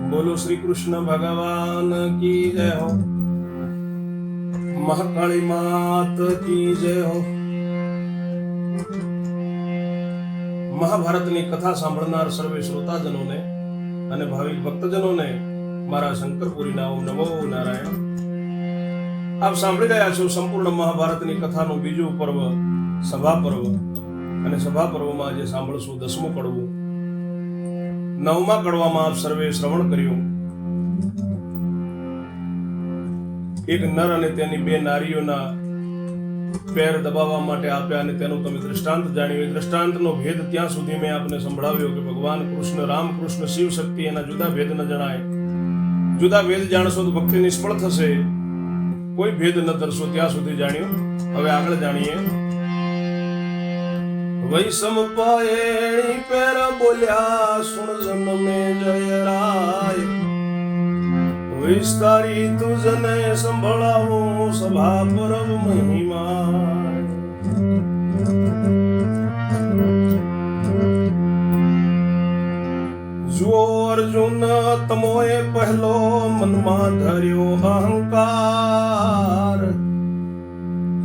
बोलो श्री कृष्ण भगवान की जय हो, महाकाली मात की जय हो। મહાભારતની કથા સાંભળનાર સર્વે શ્રોતાજનોને અને ભાવિક ભક્તજનોને મારા શંકરપુરીના નમો નારાયણ। આપ સાંભળી રહ્યા છો સંપૂર્ણ મહાભારતની કથાનું બીજું પર્વ સભા પર્વ, અને સભા પર્વમાં આજે સાંભળશું 10મું કડવું। 9મા કડવામાં આપ સર્વે શ્રવણ કર્યું। એક નર અને તેની બે નારીઓના પેર દબાવવા માટે આપ્યા અને તેનું તમે દ્રષ્ટાંત જાણ્યું। એ દ્રષ્ટાંતનો ભેદ ત્યાં સુધી મેં આપને સંભળાવ્યો કે ભગવાન કૃષ્ણ, રામ કૃષ્ણ, શિવ શક્તિ એના જુદા ભેદ ન જણાય। જુદા ભેદ જાણશો તો ભક્તિ નિષ્ફળ થશે। કોઈ ભેદ ન ધરશો ત્યાં સુધી જાણ્યું। હવે આગળ જાણીએ। વૈષમ પાયણી પેર બોલ્યા સુણ જન્મે જય રાય, વિસ્તારી તુજને સંભળાવો સભા પરબ મહિમા। જુઓ અર્જુન તમોએ પહેલો મનમાં ધર્યો અહંકાર,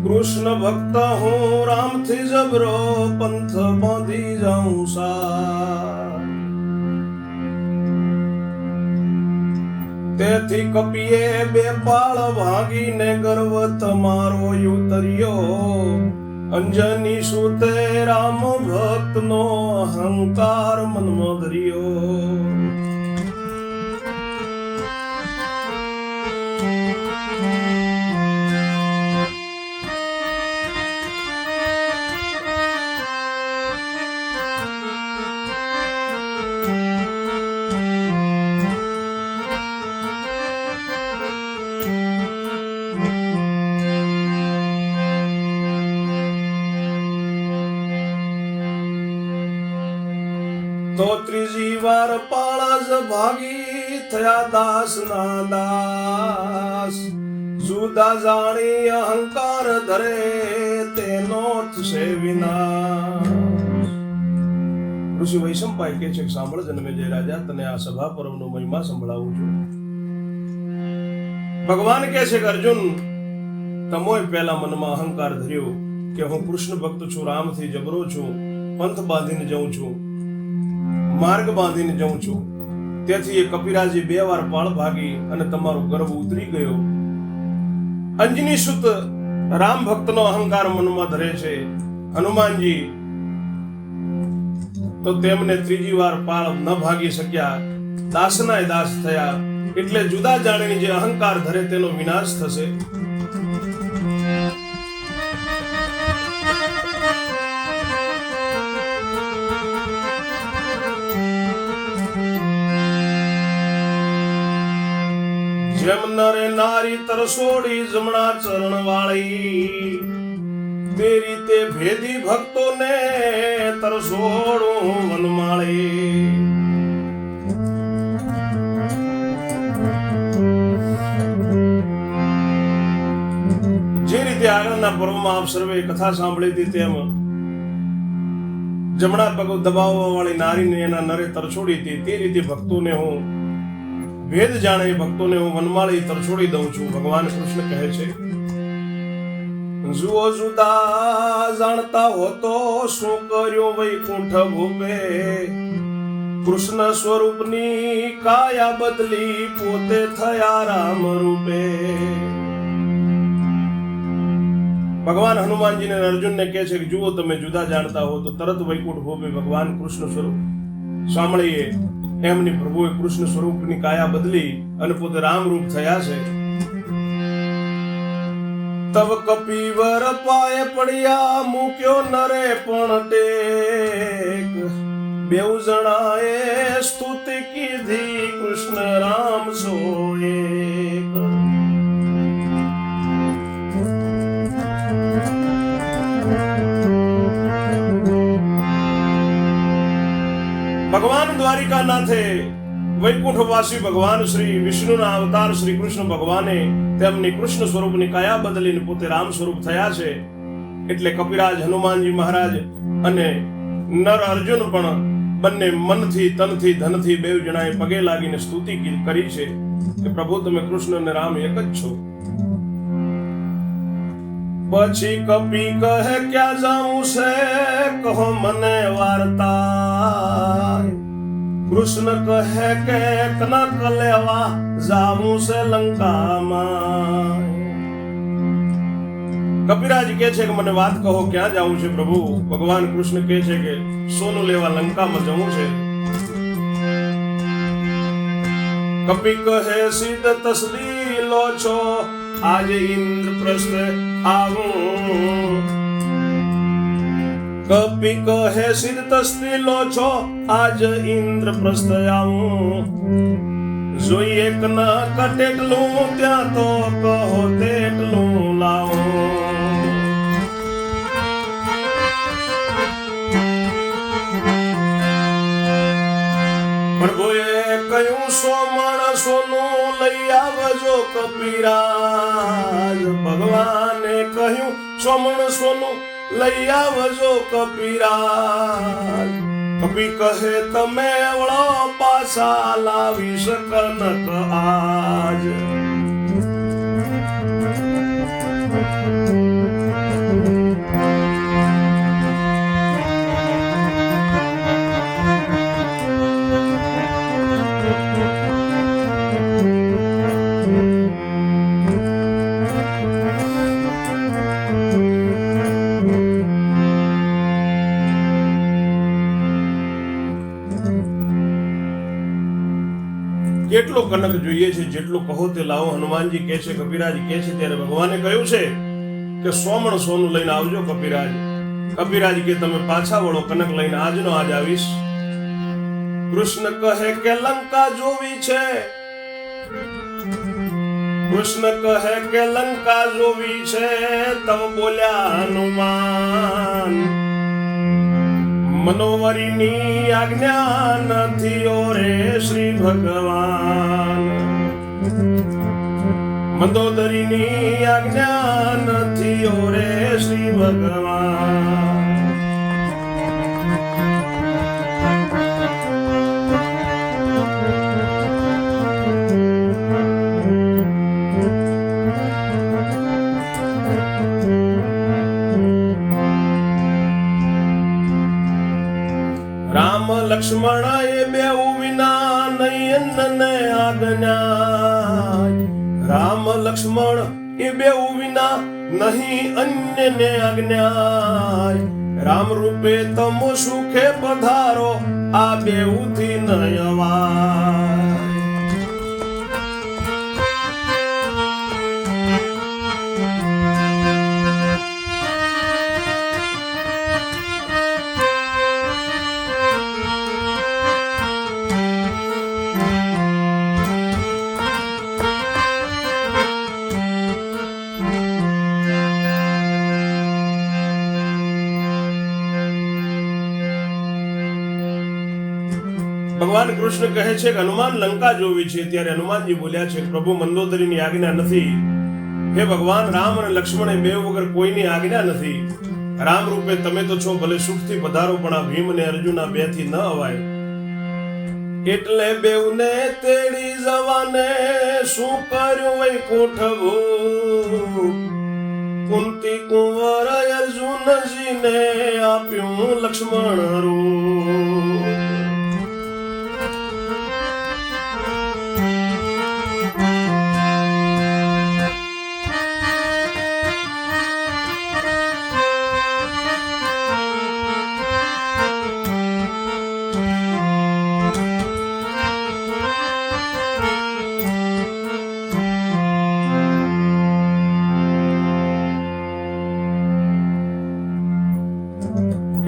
કૃષ્ણ ભક્ત હું રામથી જબરો પંથ બાંધી જાઉં સાર। તેથી કપિએ બે પાળ ભાગીને ગર્વ તમારો ઉતર્યો, અંજની સુતે રામ ભક્તનો અહંકાર મનમાં ધર્યો। તો ત્રીજી વાર પાળજ ભાગી થયા દાસ ના દાસ, જુદા જાણી અહંકાર ધરે તેનો થશે વિનાશ। ઋષિ વૈશંપાય કહે છે કે સાંભળ જન્મે જય રાજા, તને આ સભા પર્વનો મહિમા સંભળાવું છું। ભગવાન કહે છે કે અર્જુન, તમોએ પહેલા મનમાં અહંકાર ધર્યો કે હું કૃષ્ણ ભક્ત છું, રામથી જબરો છું, પંથ બાંધીને જઉં છું, માર્ગ બાંધીને જઉં છું। તેથી એ કપિરાજી બે વાર પાળ ભાગી અને તમારો ગર્વ ઉતરી ગયો। અંજની સુત રામ ભક્તનો અહંકાર મનમાં ધરે છે હનુમાનજી, તો તેમને ત્રીજી વાર પાળ ન ભાગી શક્યા, દાસનાય દાસ થયા। એટલે જુદા જાણીને જે અહંકાર ધરે તેનો વિનાશ થશે। જેમ નરે નારી તરસોડી જમણા ચરણ વાળી, તે રીતે ભેદી ભક્તોને તરસોડું વનમાળી। જે રીતે આગળના પર્વમાં આપ સર્વે કથા સાંભળી હતી તેમ જમણા પગ દબાવવા વાળી નારીને એના નરે તરછોડી હતી, તે રીતે ભક્તોને હું ભેદ જાણે ભક્તોને હું વનમાળી તરછોડી દઉં છું। ભગવાન કૃષ્ણ કહે છે, જુઓ જુદા જાણતા હો તો શું કર્યો વૈકુંઠ ભૂપે, કૃષ્ણ સ્વરૂપની કાયા બદલી પોતે થયા રામ રૂપે। ભગવાન હનુમાનજીને અર્જુનને કહે છે કે જુઓ તમે જુદા જાણતા હો તો તરત વૈકુંઠ ભૂપે ભગવાન કૃષ્ણ સ્વરૂપ સાંભળીએ। એમની પ્રભુએ કૃષ્ણ સ્વરૂપની કાયા બદલી અને પોતે રામ રૂપ થયા છે। તબ કપીવર પાએ પડ્યા મૂક્યો નરે પણ ટેક, બેઉ જણાએ સ્તુતિ કીધી કૃષ્ણ રામ સો એક। ભગવાન દ્વારિકા નાથે વૈકુંઠવાસી ભગવાન શ્રી વિષ્ણુના અવતાર શ્રી કૃષ્ણ ભગવાને તેમની કૃષ્ણ સ્વરૂપની કાયા બદલીને પોતે રામ સ્વરૂપ થયા છે। એટલે કપિરાજ હનુમાનજી મહારાજ અને નર અર્જુન પણ બંને મનથી તનથી ધનથી બેવ જણાએ પગે લાગીને સ્તુતિ કરી છે કે પ્રભુ તમે કૃષ્ણ અને રામ એક જ છો. પછી કપી કહે ક્યાં જાઉં છે કહો મને વાર્તા. કૃષ્ણ કહે કે કનક લેવા જાઉં છે લંકામાં. કપિરાજ કહે છે કે મને વાત કહો ક્યાં જાઉં છે પ્રભુ. ભગવાન કૃષ્ણ કહે છે કે સોનું લેવા લંકામાં જવું છે. કપિ કહે સિદ્ધ તસદી લો છો આજે ઇન્દ્રપ્રસ્થ આવું. કપિ કહે સિદ્ધ તસદી લો છો આજ ઇન્દ્રપ્રસ્થ આવું. જોઈએ એક ન કટેટલું ત્યાં તો કહો તેટલું લાવો. પ્રભુએ કહ્યું સોમણ સોનું લઈ આવજો કપિરાજ. ભગવાને કહ્યું સોમણ સોનું લઈ આવજો કપિરાજ. કપિ કહે તમે વળો પાછા લાવી શકનક આજ. કેટલો કનક જોઈએ છે જેટલું કહો તે લાવો. હનુમાનજી કહે છે કપિરાજ કહે છે ત્યારે ભગવાને કહ્યું છે કે સોમણ સોનું લઈને આવજો કપિરાજ. કપિરાજ કે તમે પાછા વળો કનક લઈને આજનો આજ આવીશ. કૃષ્ણ કહે કે લંકા જોવી છે. કૃષ્ણ કહે કે લંકા જોવી છે તવ બોલ્યા હનુમાન. મનોવરીની આજ્ઞા નથી ઓ રે શ્રી ભગવાન. મંદોદરીની આજ્ઞા નથી ઓ રે શ્રી ભગવાન. રામ લક્ષ્મણ એ બેઉ વિના નયન ને આજ્ઞા. રામ લક્ષ્મણ એ બેઉ વિના નહીં અન્ય ને આજ્ઞા. રામ રૂપે તમો સુખે પધારો આ બેઉ થી નયવા. ભગવાન કૃષ્ણ કહે છે કે હનુમાન લંકા જોવી છે. ત્યારે હનુમાનજી બોલ્યા છે પ્રભુ મંદોદરીની આજ્ઞા નથી. હે ભગવાન રામ અને લક્ષ્મણ બે વગર કોઈની આજ્ઞા નથી. રામ રૂપે તમે તો છો ભલે સુખથી પધારો પણ આ ભીમ અને અર્જુન આ બે થી ન અવાય. એટલે બેઉને તેડી જવાને શું કર્યું વૈકુંઠ. કુંતી કુંવર અર્જુનજીને આપ્યું લક્ષ્મણ રૂપ.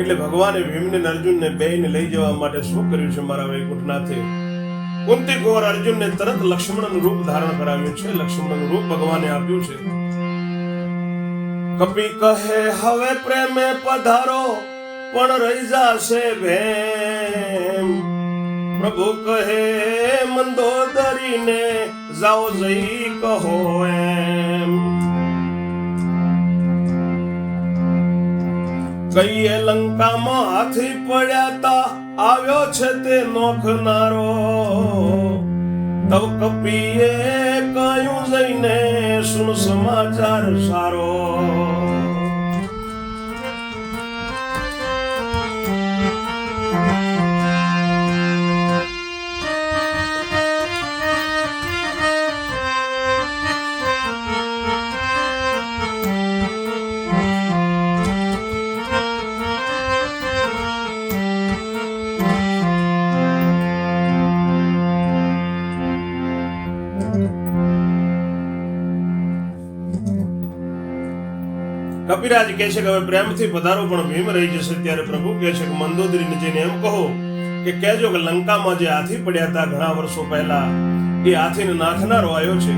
એટલે ભગવાને ભીમને અર્જુનને બેયને લઈ જવા માટે શું કર્યું છે મારા વૈકુંઠનાથે. કુંતી કુંવર અર્જુનને તરત લક્ષ્મણનું રૂપ ધારણ કરાવ્યું છે. લક્ષ્મણનું રૂપ ભગવાને આપ્યું છે. કપિ કહે હવે પ્રેમે પધારો પણ રહી જાશે ભેમ. પ્રભુ કહે મંદોદરીને જાઓ જઈ કહો એમ. કઈએ લંકામાં હાથી પડ્યા તા આવ્યો છે તે નોખનારો. તવ કપીએ કયું જઈને સુન સમાચાર સારો. કપિરાજ કહે છે કે હવે પ્રેમથી પધારો, પણ ભીમ રહી જશે. ત્યારે પ્રભુ કહે છે કે મંદોદરીને જઈને એમ કહો કે કહેજો કે લંકામાં જે હાથી પડ્યા હતા ઘણા વર્ષો પહેલા, એ હાથીને નાખનારો આવ્યો છે.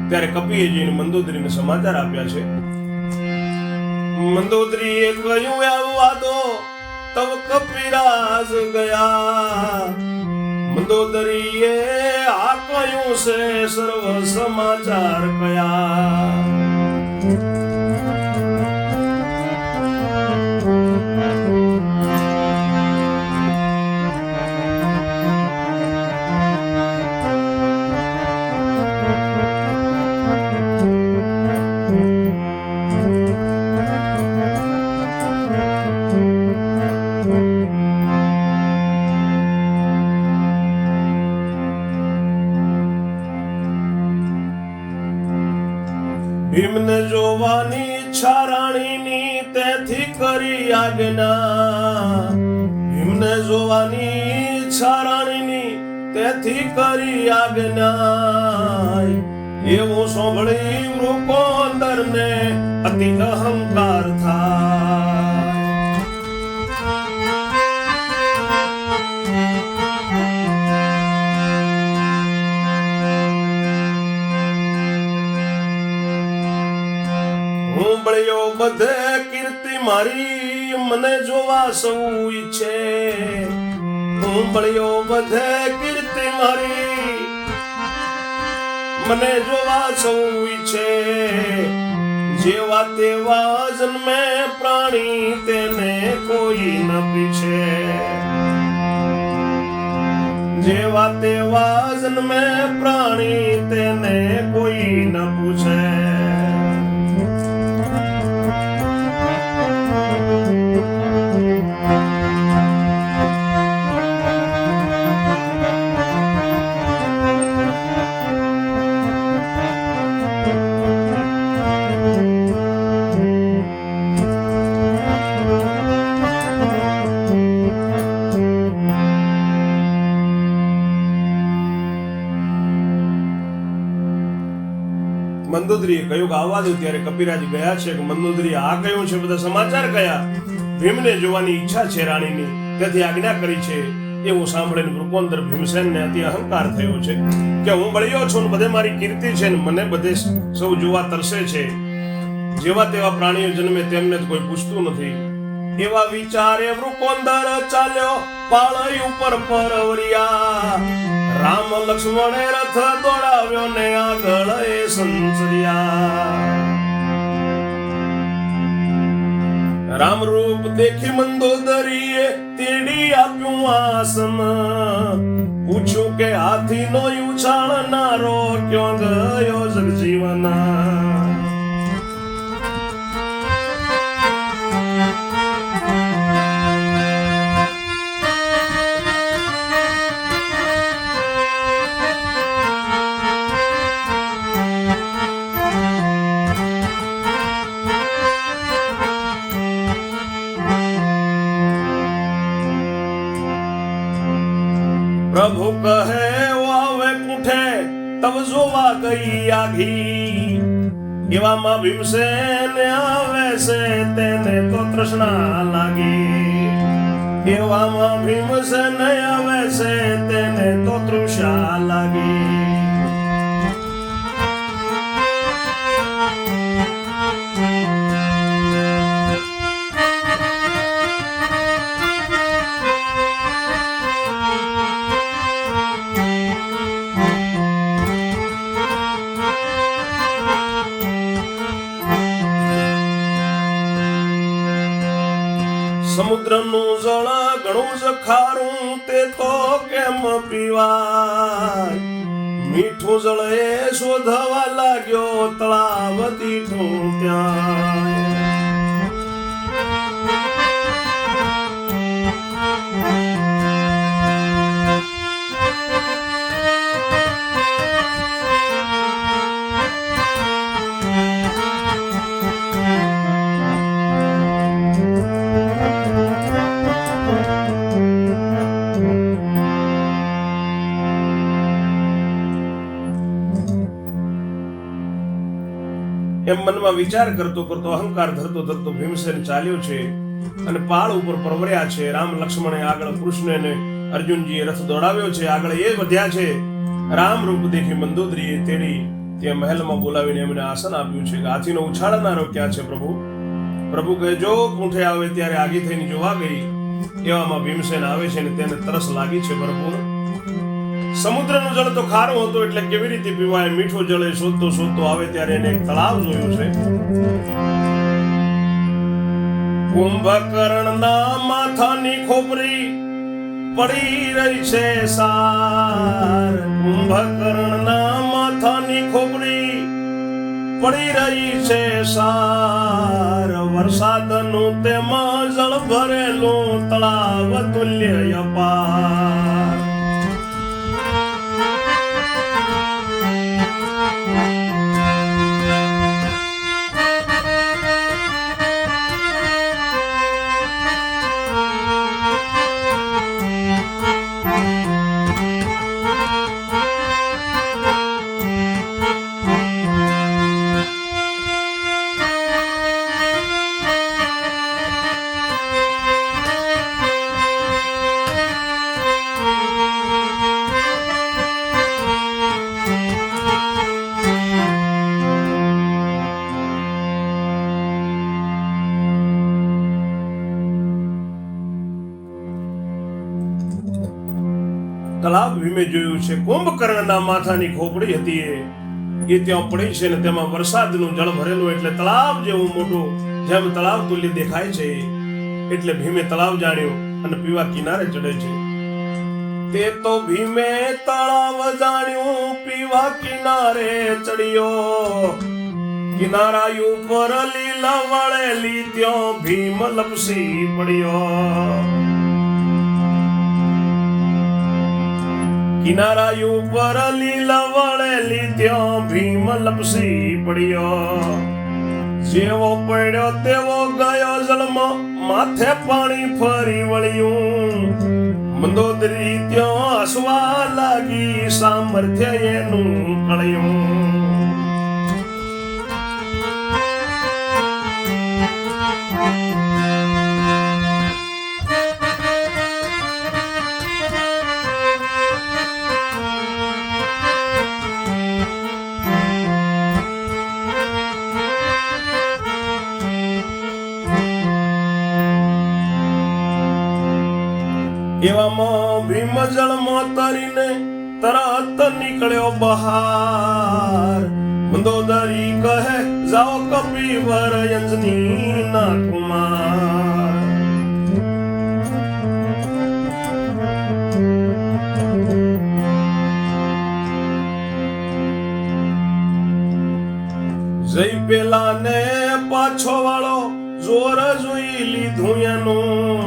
ત્યારે કપિએ જઈને મંદોદરીને સમાચાર આપ્યા છે. મંદોદરીએ કહ્યું આવવા દો, તવ કપિરાજ ગયા. મંદોદરીએ આ કહ્યું છે સર્વ સમાચાર કયા. ભીમને જોવાની ઈચ્છા રાણીની, તેથી કરી આજ્ઞા. ભીમને જોવાની ઈચ્છા રાણીની, તેથી કરી આજ્ઞા. એવું સાંભળી વૃકોદરને અતિ અહંકાર થાય. હું બળ્યો બધે કીર્તિ મારી, મને જોવા સૌ ઈચ્છે. હું બળ્યો બધે કીર્તિ મારી, મને જોવા સૌ ઈચ્છે. જેવા તેવા જન્મે પ્રાણી, તેને કોઈ ન પીછે. જેવા તેવા જન્મે પ્રાણી, તેને કોઈ ન પૂછે. મંદોદરીએ કહ્યું કે આવવા દો. ત્યારે કપિરાજ ગયા છે કે મંદોદરી આ કહ્યું છે બધા સમાચાર કયા. ભીમને જોવાની ઈચ્છા છે રાણીની, તેથી આજ્ઞા કરી છે. એવું સાંભળીને વૃકોદર ભીમસેનને અતિ અહંકાર થયો છે કે હું બળ્યો છું ને બધે મારી કીર્તિ છે ને મને બધે સૌ જોવા તરસે છે. જેવા તેવા પ્રાણીઓ જન્મે તેમને જ કોઈ પૂછતું નથી. એવા વિચારે વૃકોદર ચાલ્યો પાળઈ ઉપર પરવરિયા. રામ લક્ષ્મણે રથ દોડાવ્યો ને આગળ એ સંચર્યા. રામ રૂપ દેખી મંદોદરીએ તેડી આપ્યું આસન. પૂછ્યું કે હાથીનો ઉછાળનારો ક્યાં ગયો જગજીવન. પ્રભુ કહે વાવે કુઠે તબ જોવા ગઈ આઘી. એવામાં ભીમસેન આવે છે તેને તો તૃષ્ણા લાગી. એવામાં ભીમસેન આવે છે તેને તો તૃષા લાગી. સમુદ્રનું જળ ઘણું જ ખારું, તે તો કેમ પીવાય. મીઠું જળ એ શોધવા લાગ્યો તળાવ દીઠું ત્યાં. એમ મનમાં વિચાર કરતો કરતો અહંકાર ધરતો ધરતો ભીમસેન ચાલ્યો છે અને પહાડ ઉપર પરવર્યા છે. રામ લક્ષ્મણે આગળ કૃષ્ણને અર્જુનજીએ રથ દોડાવ્યો છે. આગળ એ વધ્યા છે. રામ રૂપ દેખી મંદોદરીએ તેડી ત્યાં મહેલમાં બોલાવીને એમને આસન આપ્યું છે. હાથીનો ઉછાળનારો ક્યાં છે પ્રભુ? પ્રભુ કહે જો ઊંઠે આવે ત્યારે આગી થઈને જોવા ગઈ. એવામાં ભીમસેન આવે છે અને તેને તરસ લાગી છે ભરપૂર. સમુદ્રનું જળ તો ખારું હતું એટલે કેવી રીતે પીવાય? મીઠું જળ શોધતો શોધતો આવે ત્યારે એને એક તળાવ જોયું છે. કુંભકર્ણના માથાની ખોપરી પડી રહી છે સાર. કુંભકર્ણના માથાની ખોપરી પડી રહી છે સાર. વરસાદનું તેમાં જળ ભરેલું તળાવ તુલ્ય અપાર. તળાવ ભીમે જોયું છે. કુંભકર્ણના માથાની ખોપડી હતી એ ત્યાં પડી છે ને તેમાં વરસાદનું જળ ભરેલું એટલે તળાવ જેવું મોટું જેમ તળાવ તુલ્ય દેખાય છે. એટલે ભીમે તળાવ જાણ્યું અને પીવા કિનારે ચડે છે. તે તો ભીમે તળાવ જાણ્યું પીવા કિનારે ચડ્યો. કિનારા ઉપર લીલા વળેલી ત્યાં ભીમ લપસી પડ્યો. કિનારા ઉપર લીલા વળેલી ત્યાં ભીમ લપસી પડ્યો. જેવો પડ્યો તેવો ગયો જળમાં માથે પાણી ફરી વળ્યું. મંદોદરી ત્યાં હસવા લાગી સામર્થ્ય એનું કળ્યું. એવામાં ભીમ જળમાં તરીને તરત નીકળ્યો બહાર. મંદોદરી કહે જાઓ કપિવર અંજની ના કુમાર. જઈ પેલા ને પાછો વાળો જોર જોઈ લીધું એનું.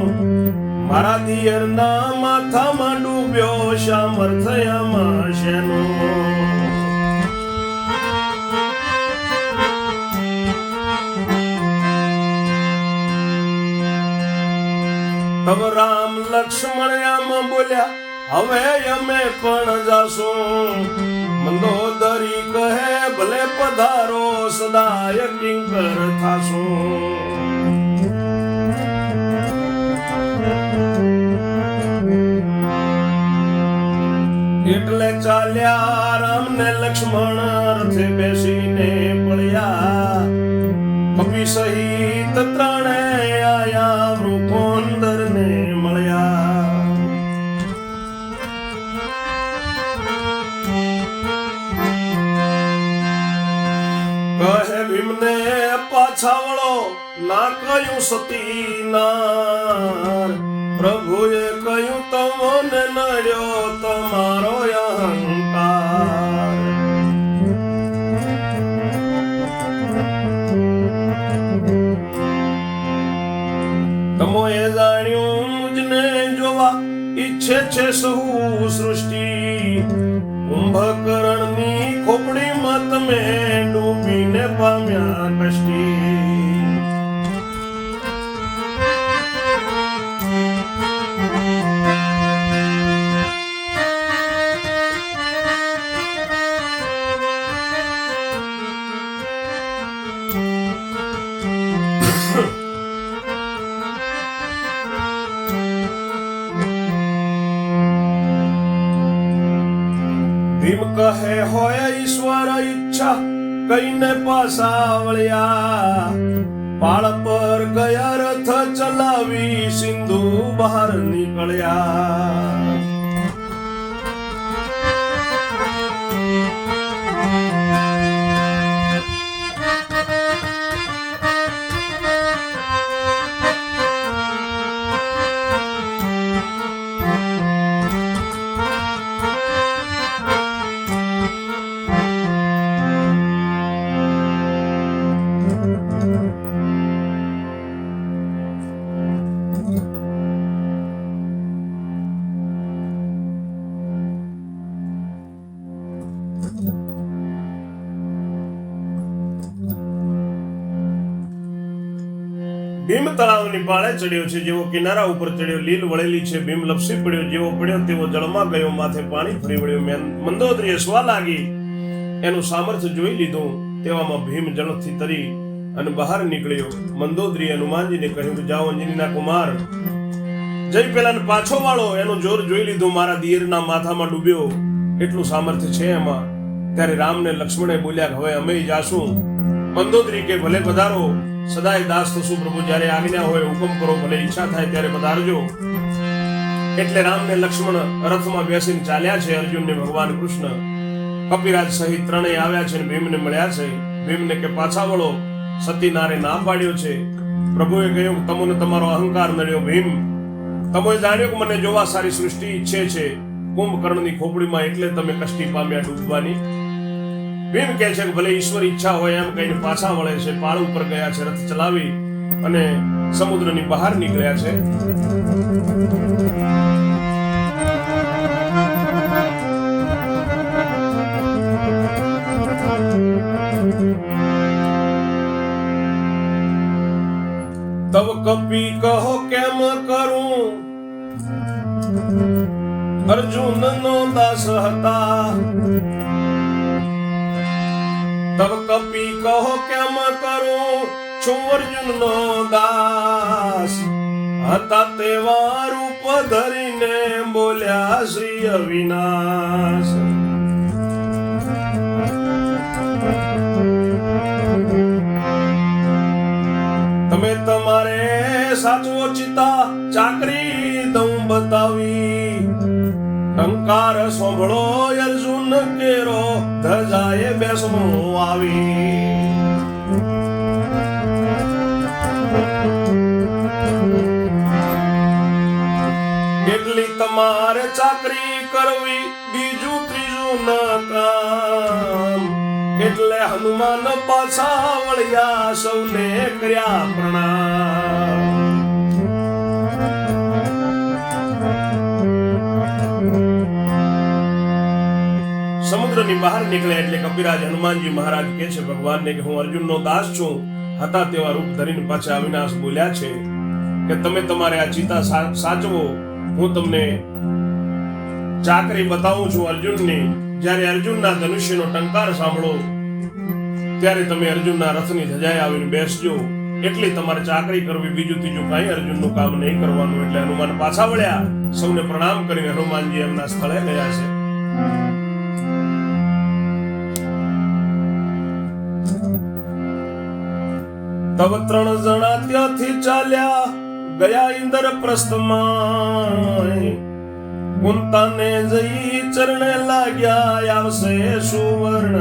મારા દિયરના માથામાં ડૂબ્યો સામર્થ્યમાં શેનું. તબ રામ લક્ષ્મણ આમ બોલ્યા હવે અમે પણ જાશું. મંદોદરી કહે ભલે પધારો સદાય કિંકર થાશું. એટલે ચાલ્યા રામ ને લક્ષ્મણ રથે બેસીને પડ્યા. કપિ સહિત ત્રણેય આયા વૃકોંદર ને મળ્યા. કહે ભીમને પાછા વળો ના કયું સતી નાર. પ્રભુએ કહ્યું તમને નડ્યો તમારો અહંકાર. તમોએ જાણ્યું મુજને જોવા ઈચ્છે છે સહુ સૃષ્ટિ. કુંભકર્ણની ખોપડીમાં તમે ડૂબીને પામ્યા કષ્ટી. ભીમ કહે હોય ઈશ્વર ઈચ્છા કઈને પાછા વળ્યા. પાળ પર ગયા રથ ચલાવી સિંધુ બહાર નીકળ્યા. ભીમ તળાવની પાળે ચડ્યો છે, જેવો કિનારા ઉપર ચડ્યો લીલ વળેલી છે. ભીમ લપસી પડ્યો, જેવો પડ્યો તેવો જળમાં ગયો, માથે પાણી ફરી વળ્યો. મંદોદરીએ સ્વા લાગી એનું સામર્થ્ય જોઈ લીધું, તેવામાં ભીમ જળથી તરી અને બહાર નીકળ્યો. મંદોદરીએ હનુમાનજીને કહ્યું, જાઓ અંજનીના કુમાર, જઈ પેલાને પાછો વાળો. એનું જોર જોઈ લીધું, મારા દિયરના માથામાં ડૂબ્યો એટલું સામર્થ્ય છે એમાં. ત્યારે રામને લક્ષ્મણે બોલ્યા, હવે અમે જાશું. મંદોદરી કે ભલે પધારો, સદાય દાસ થશું પ્રભુ. જ્યારે આજ્ઞા હોય હુકમ કરો, ભલે ઈચ્છા થાય ત્યારે પધારજો. એટલે રામ ને લક્ષ્મણ રથમાં બેસીને ચાલ્યા છે. અર્જુન ને ભગવાન કૃષ્ણ કપિરાજ સહિત ત્રણેય આવ્યા છે અને ભીમને મળ્યા છે. ભીમને કે પાછા વળો, સતીનારે ના પાડ્યો છે. પ્રભુએ કહ્યું, તમને તમારો અહંકાર નડ્યો. ભીમ, તમે જાણ્યો કે મને જોવા સારી સૃષ્ટિ ઈચ્છે છે. કુંભકર્ણની ખોપડીમાં એટલે તમે કષ્ટી પામ્યા ડૂબવાની. ભીમ કહે છે કે ભલે ઈશ્વર ઈચ્છા હોય એમ કહીને પાછા વળે છે. પાળ ઉપર ગયા છે, રથ ચલાવી અને સમુદ્રની બહાર નીકળ્યા છે. તવ કપી કહો કેમ કરું, અર્જુન નો દાસ હતા. તવ કપી કહો કેમ કરું, છું અર્જુન નો દાસ. હતા તેવા રૂપ ધરીને બોલ્યા શ્રી અવિનાશ. તમે તમારે સાચવો ચિતા ચાકરી દઉં બતાવી. ટંકાર સાંભળો અર્જુન કેરો, ધજાએ બેસમો આવી. કેટલી તમારે ચાકરી કરવી, બીજું ત્રીજું ન કામ. એટલે હનુમાન પાછા વળ્યા, સૌને કર્યા પ્રણામ. સમુદ્રની બહાર નીકળ્યા એટલે કપિરાજ હનુમાનજી મહારાજ કહે છે ભગવાનને કે હું અર્જુનનો દાસ છું. હતા તેવા રૂપ ધરીને પાછા અવિનાશ બોલ્યા છે કે તમે તમારે આ ચિતા સાચવો, હું તમને ચાકરી બતાવું છું અર્જુનની. જ્યારે અર્જુનના ધનુષ્યનો ટંકાર સાંભળો ત્યારે તમે અર્જુનના રથની ધજાએ આવીને બેસજો. એટલી તમારે ચાકરી કરવી, બીજું ત્રીજું કાંઈ અર્જુનનું કામ નહીં કરવાનું. એટલે હનુમાન પાછા વળ્યા, સૌને પ્રણામ કરીને હનુમાનજી એમના સ્થળે ગયા છે. તવ 3 જણા ત્યાંથી ચાલ્યા ગયા ઇન્દ્રપ્રસ્થમાં. કુંતાને જઈ ચરણે લાગ્યા, આવશે સુવર્ણ.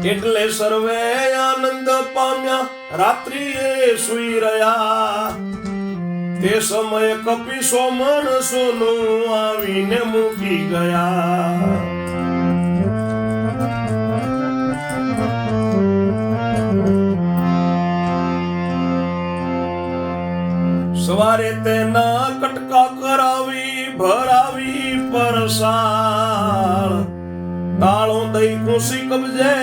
એટલે સર્વે આનંદ પામ્યા, રાત્રિએ સુઈ રહ્યા. તે સમય કપી સો માણસોનું આવીને મૂકી ગયા. સવારે તેના કટકા કરાવી, ભરાવી પરસાળ. તાળો દઈ કુશી કબજે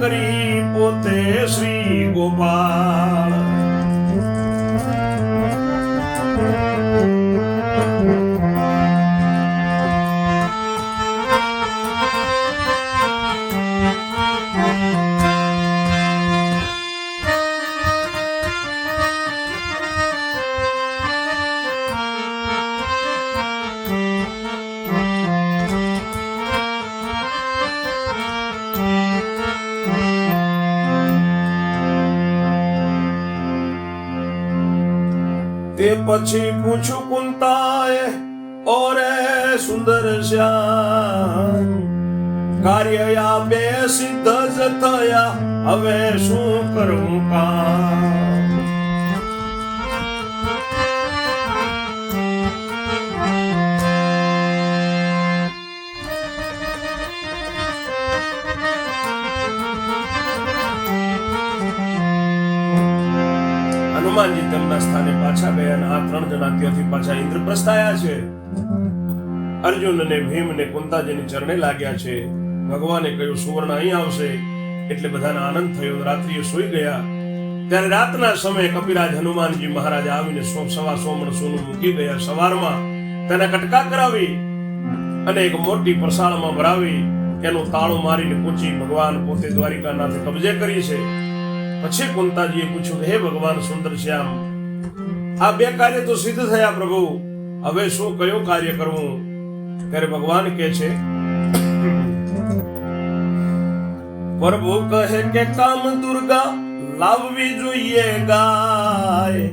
કરી, પોતે શ્રી ગોપાળ. તે પછી પૂછું કુંતાએ, ઓરે સુંદર શ્યામ, કાર્ય આ બે સિદ્ધ જ થયા, હવે શું કરવું કામ? હનુમાનજી તેમના સ્થાને પાછા ગયા અને આ ત્રણ જણા ત્યાંથી પાછા ઇન્દ્રપ્રસ્થ આવ્યા છે. અર્જુન અને ભીમ ને કુંતાજીની ચરણે લાગ્યા છે. ભગવાને કહ્યું સુવર્ણ અહીં આવશે, એટલે બધાને આનંદ થયો. રાત્રિએ સૂઈ ગયા. ત્યારે રાતના સમયે કપિરાજ હનુમાનજી મહારાજ આવીને 125 મણ સોનું મૂકી ગયા. સવારમાં તેના કટકા કરાવી અને એક મોટી પરસાળમાં ભરાવી, એનું તાળું મારીને પૂછી ભગવાન પોતે દ્વારિકાનાથે કબજે કરી છે. પછી કુંતાજીએ પૂછ્યું, હે ભગવાન સુંદર શ્યામ, આ બે કાર્ય તો સિદ્ધ થયા પ્રભુ, હવે શું કયું કાર્ય કરવું? ત્યારે ભગવાન કહે છે, પ્રભુ કહે કે કામ દુર્ગા લાવવી જોઈએ ગાય.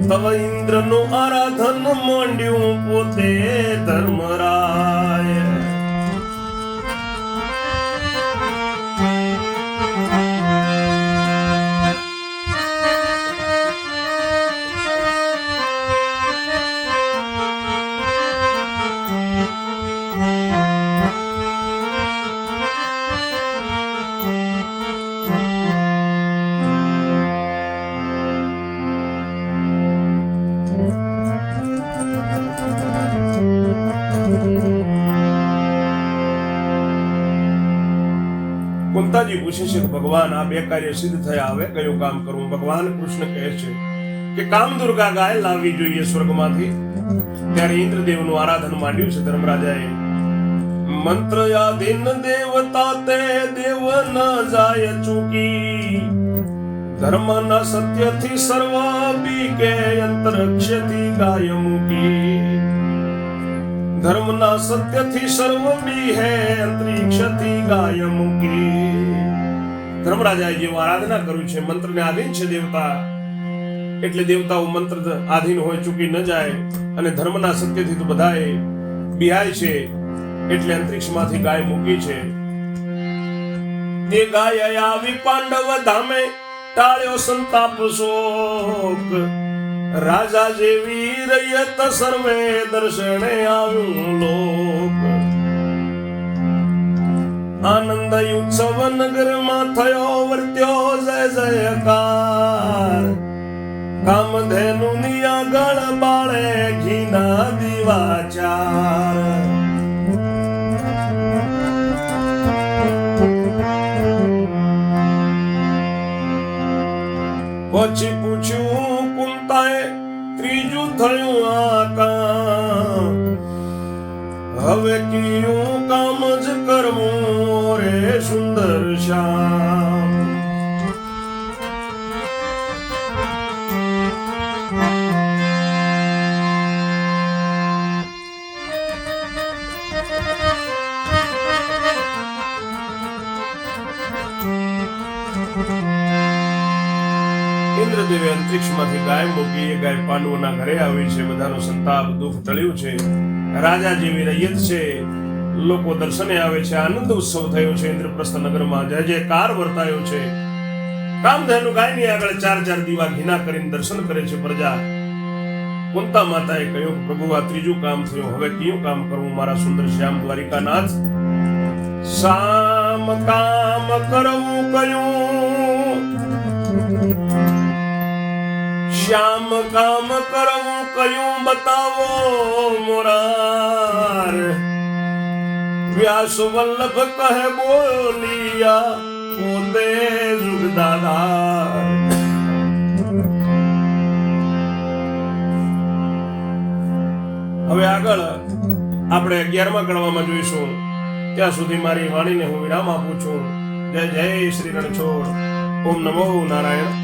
તવ ઇન્દ્રનું આરાધન માંડ્યું પોતે ધર્મરાય. કુંતાજી પૂછે છે કે ભગવાન આ બે કાર્ય સિદ્ધ થયા, હવે કયું કામ કરવું? ભગવાન કૃષ્ણ કહે છે કે કામ દુર્ગા ગાય લાવવી જોઈએ સ્વર્ગમાંથી. ત્યારે ઇન્દ્રદેવનું આરાધન માંડ્યું છે ધર્મરાજાએ. મંત્ર યાદિન દેવતા તે દેવ ન જાય ચૂકી. ધર્મના સત્યથી સર્વ બીકે, અંતરિક્ષથી ગાય મૂકી. ધર્મના સત્યથી સર્વ બીહે, અંતરિક્ષથી ગાય મૂકી. ધર્મરાજાએ જેવું આરાધના કર્યું છે, મંત્રને આધીન છે દેવતા, એટલે દેવતાઓ મંત્ર આધીન હોય, ચૂકી ન જાય. અને ધર્મના સત્યથી તો બધાએ બિહાય છે, એટલે અંતરિક્ષમાંથી ગાય મૂકી છે. તે ગાય આવી પાંડવ ધામે, ટાળ્યો સંતાપ શોક. રાજા જેવી રૈયત સર્વે દર્શને આવ્યું લોક. આનંદ ઉત્સવ નગરમાં થયો વર્ત્યો જય જયકાર. કામધેનુ ની આગળ બાળે ઘીના દીવાચાર. પછી પૂછ્યું કુંતાએ, ત્રીજું થયું આ કામ. હવે કયું કામ જ કરવું રે સુંદર શ્યામ? ઇન્દ્રદેવે અંતરિક્ષમાંથી ગાય મૂકી. એ ગાય પાંડવોના ઘરે આવી છે. બધાનો સંતાપ દુઃખ ટળ્યું છે. રાજા જેવી રૈયત છે, લોકો દર્શને આવે છે, આનંદ ઉત્સવ થયો છે ઇન્દ્રપ્રસ્થ નગરમાં, જય જયકાર વર્તાયો છે. કામધેનુ ગાયની આગળ 4 દીવા ઘીના કરીને દર્શન કરે છે પ્રજા. કુંતા માતાએ કહ્યું, પ્રભુ આ ત્રીજું કામ થયું, હવે કયું કામ કરવું મારા સુંદર શ્યામ દ્વારિકાનાથ? સામ કામ કરવું કયું, શ્યામ કામ કરવું કયું, બતાવો મોરાર. વ્યાસ વલ્લભ કહે બોલિયા, પોતે જુગદાદાર. હવે આગળ આપણે 11મા કડવામાં જોઈશું. ત્યાં સુધી મારી વાણીને હું વિરામ આપું છું. જય જય શ્રી રણછોડ. ઓમ નમો નારાયણ.